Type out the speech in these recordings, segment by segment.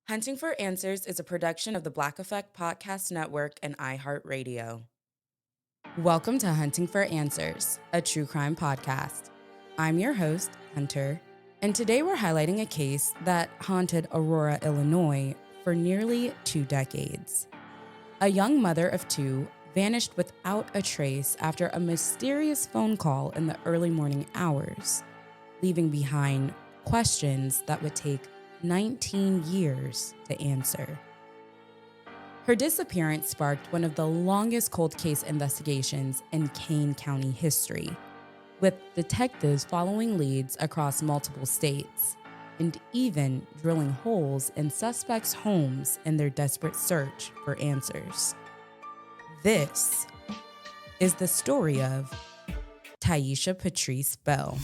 Hunting for Answers is a production of the Black Effect Podcast Network and iHeartRadio. Welcome to Hunting for Answers, a true crime podcast. I'm your host, Hunter, and today we're highlighting a case that haunted Aurora, Illinois for nearly 2 decades. A young mother of 2 vanished without a trace after a mysterious phone call in the early morning hours, leaving behind questions that would take 19 years to answer. Her disappearance sparked one of the longest cold case investigations in Kane County history, with detectives following leads across multiple states and even drilling holes in suspects' homes in their desperate search for answers. This is the story of Tyesha Patrice Bell.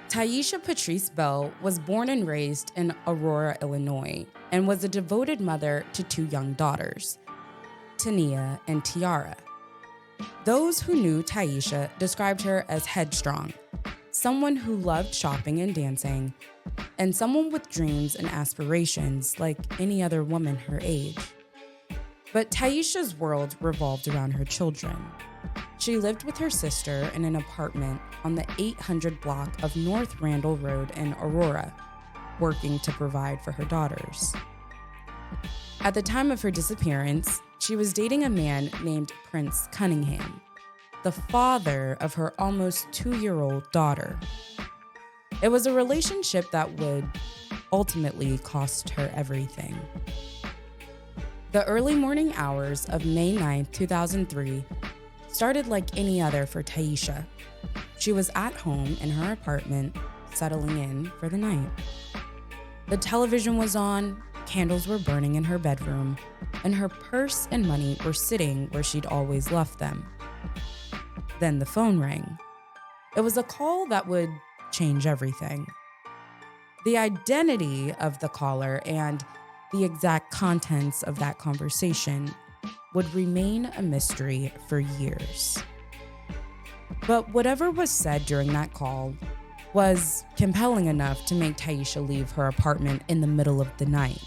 Tyesha Patrice Bell was born and raised in Aurora, Illinois, and was a devoted mother to 2 young daughters, Tania and Tiara. Those who knew Tyesha described her as headstrong, someone who loved shopping and dancing, and someone with dreams and aspirations like any other woman her age. But Tyesha's world revolved around her children. She lived with her sister in an apartment on the 800 block of North Randall Road in Aurora, working to provide for her daughters. At the time of her disappearance, she was dating a man named Prince Cunningham, the father of her almost 2-year-old daughter. It was a relationship that would ultimately cost her everything. The early morning hours of May 9, 2003, started like any other for Tyesha. She was at home in her apartment, settling in for the night. The television was on, candles were burning in her bedroom, and her purse and money were sitting where she'd always left them. Then the phone rang. It was a call that would change everything. The identity of the caller and the exact contents of that conversation would remain a mystery for years. But whatever was said during that call was compelling enough to make Tyesha leave her apartment in the middle of the night.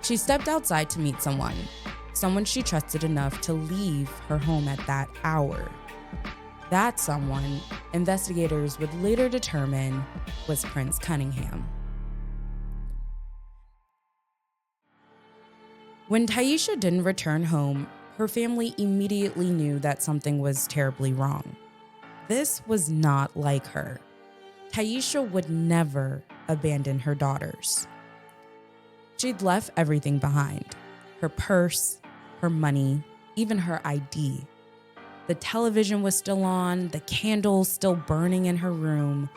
She stepped outside to meet someone she trusted enough to leave her home at that hour. That someone, investigators would later determine, was Prince Cunningham. When Tyesha didn't return home, her family immediately knew that something was terribly wrong. This was not like her. Tyesha would never abandon her daughters. She'd left everything behind: her purse, her money, even her ID. The television was still on, the candles still burning in her room.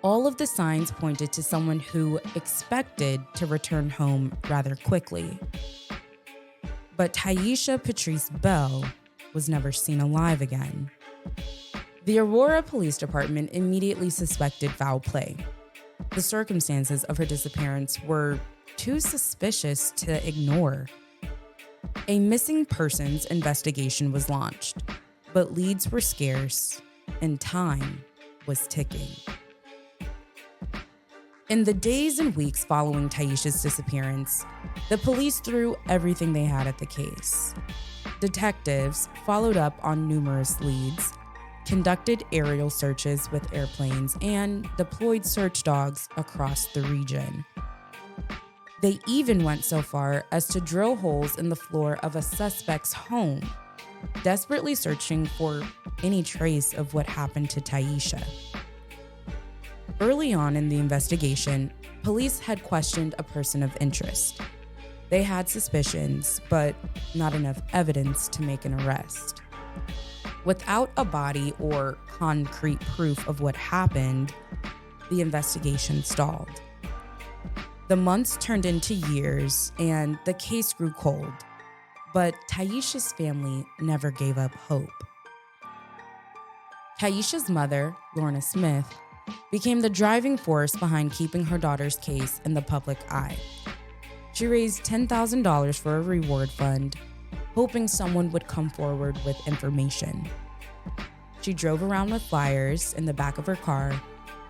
All of the signs pointed to someone who expected to return home rather quickly. But Tyesha Patrice Bell was never seen alive again. The Aurora Police Department immediately suspected foul play. The circumstances of her disappearance were too suspicious to ignore. A missing persons investigation was launched, but leads were scarce and time was ticking. In the days and weeks following Tyesha's disappearance, the police threw everything they had at the case. Detectives followed up on numerous leads, conducted aerial searches with airplanes, and deployed search dogs across the region. They even went so far as to drill holes in the floor of a suspect's home, desperately searching for any trace of what happened to Tyesha. Early on in the investigation, police had questioned a person of interest. They had suspicions, but not enough evidence to make an arrest. Without a body or concrete proof of what happened, the investigation stalled. The months turned into years, and the case grew cold. But Tyesha's family never gave up hope. Tyesha's mother, Lorna Smith, became the driving force behind keeping her daughter's case in the public eye. She raised $10,000 for a reward fund, hoping someone would come forward with information. She drove around with flyers in the back of her car,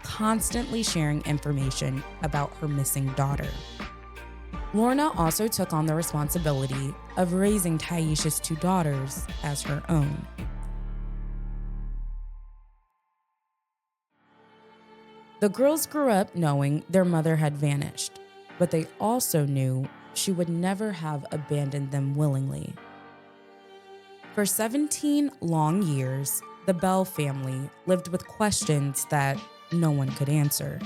constantly sharing information about her missing daughter. Lorna also took on the responsibility of raising Tyesha's 2 daughters as her own. The girls grew up knowing their mother had vanished, but they also knew she would never have abandoned them willingly. For 17 long years, the Bell family lived with questions that no one could answer.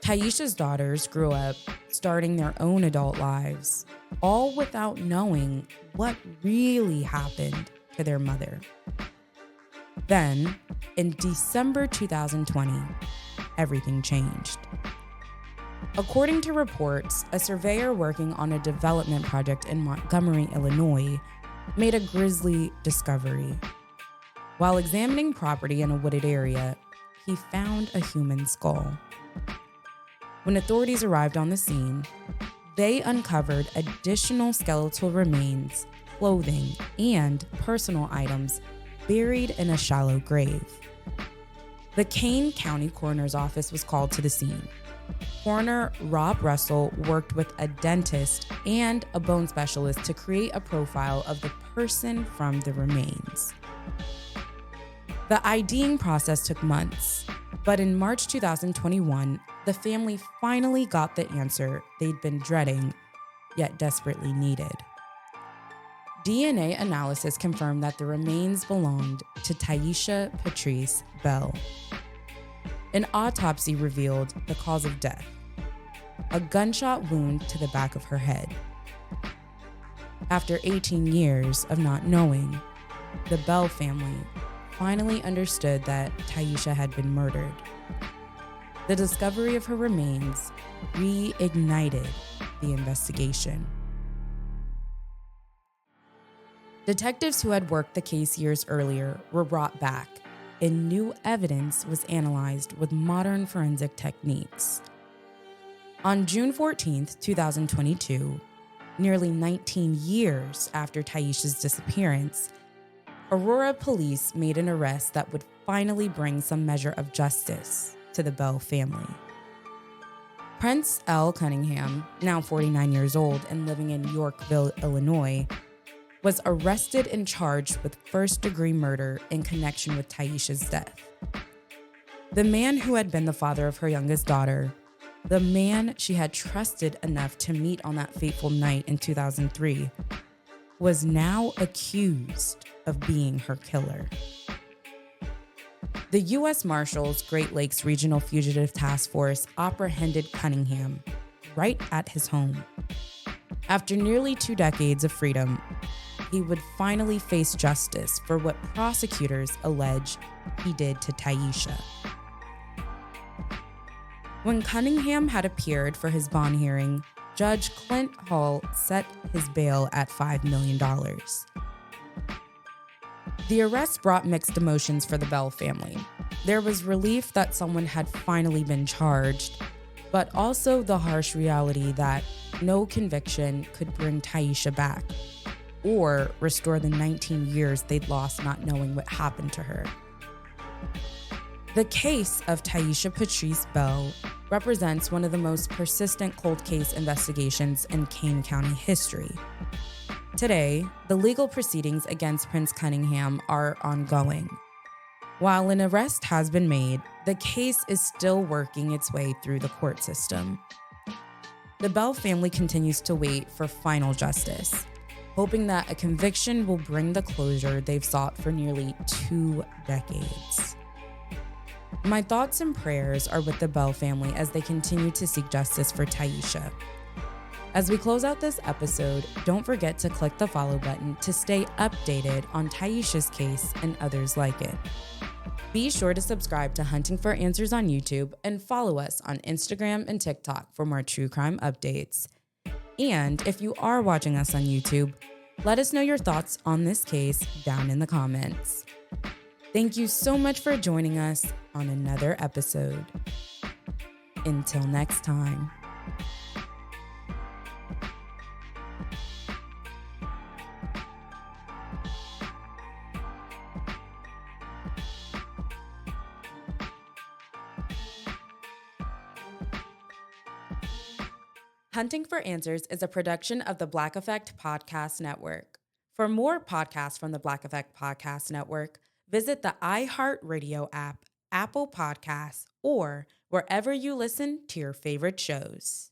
Tyesha's daughters grew up starting their own adult lives, all without knowing what really happened to their mother. Then, in December 2020, everything changed. According to reports, a surveyor working on a development project in Montgomery, Illinois, made a grisly discovery. While examining property in a wooded area, he found a human skull. When authorities arrived on the scene, they uncovered additional skeletal remains, clothing, and personal items buried in a shallow grave. The Kane County Coroner's Office was called to the scene. Coroner Rob Russell worked with a dentist and a bone specialist to create a profile of the person from the remains. The IDing process took months, but in March 2021, the family finally got the answer they'd been dreading, yet desperately needed. DNA analysis confirmed that the remains belonged to Tyesha Patrice Bell. An autopsy revealed the cause of death: a gunshot wound to the back of her head. After 18 years of not knowing, the Bell family finally understood that Tyesha had been murdered. The discovery of her remains reignited the investigation. Detectives who had worked the case years earlier were brought back, and new evidence was analyzed with modern forensic techniques. On June 14, 2022, nearly 19 years after Tyesha's disappearance, Aurora police made an arrest that would finally bring some measure of justice to the Bell family. Prince L. Cunningham, now 49 years old and living in Yorkville, Illinois, was arrested and charged with first-degree murder in connection with Tyesha's death. The man who had been the father of her youngest daughter, the man she had trusted enough to meet on that fateful night in 2003, was now accused of being her killer. The U.S. Marshals Great Lakes Regional Fugitive Task Force apprehended Cunningham right at his home. After nearly 2 decades of freedom, he would finally face justice for what prosecutors allege he did to Tyesha. When Cunningham had appeared for his bond hearing, Judge Clint Hull set his bail at $5 million. The arrest brought mixed emotions for the Bell family. There was relief that someone had finally been charged, but also the harsh reality that no conviction could bring Tyesha back or restore the 19 years they'd lost not knowing what happened to her. The case of Tyesha Patrice Bell represents one of the most persistent cold case investigations in Kane County history. Today, the legal proceedings against Prince Cunningham are ongoing. While an arrest has been made, the case is still working its way through the court system. The Bell family continues to wait for final justice, hoping that a conviction will bring the closure they've sought for nearly 2 decades. My thoughts and prayers are with the Bell family as they continue to seek justice for Tyesha. As we close out this episode, don't forget to click the follow button to stay updated on Tyesha's case and others like it. Be sure to subscribe to Hunting for Answers on YouTube and follow us on Instagram and TikTok for more true crime updates. And if you are watching us on YouTube, let us know your thoughts on this case down in the comments. Thank you so much for joining us on another episode. Until next time. Hunting for Answers is a production of the Black Effect Podcast Network. For more podcasts from the Black Effect Podcast Network, visit the iHeartRadio app, Apple Podcasts, or wherever you listen to your favorite shows.